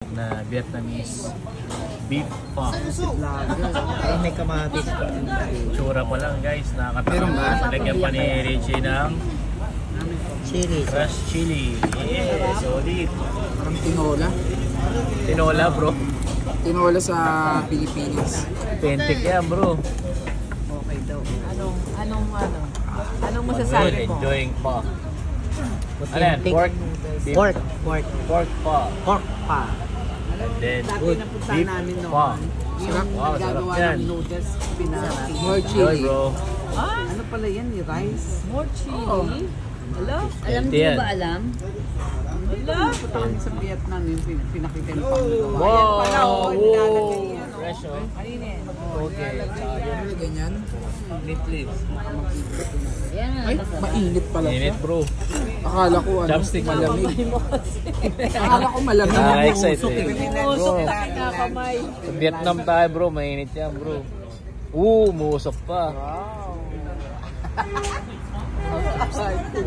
na Vietnamese beef pho. Ay, may kamatis. Tsura pa lang guys, Meron ba? Lagyan pa ni Richie ng Chili. fresh chili. Yeah, solid. Parang tinola. Tinola bro. Tinola sa Pilipinas. Pentik yan bro. Okay daw. Anong Manuel masasabi mo? enjoying pho. Ano yan? Pork? Beef? Pork Pork pho. pa. And then Dati beef napuntahan namin pho. noon. Sarap. Wow, sarap Nagagawa yan. ng noodles, pinaki. More Enjoy chili. bro. Ano pala yan, ni rice? More chili? Hello? Alam Healthy mo yan. ba alam? Hello? Punta kami sa Vietnam, yung pinakita yung panggawa. Wow! Ayan pala, oh, nilalagay yan. Oh. Fresh oh. Kainin. Okay. Ano ganyan? Mint leaves. Yan nga. Ay, mainit pala Init siya. bro. Akala ko ano, Chopstick. malamig. Akala ko malamig. Excited. Umusok na kinakamay. Sa Vietnam tayo bro, mainit yan bro. Umusok pa. Excited.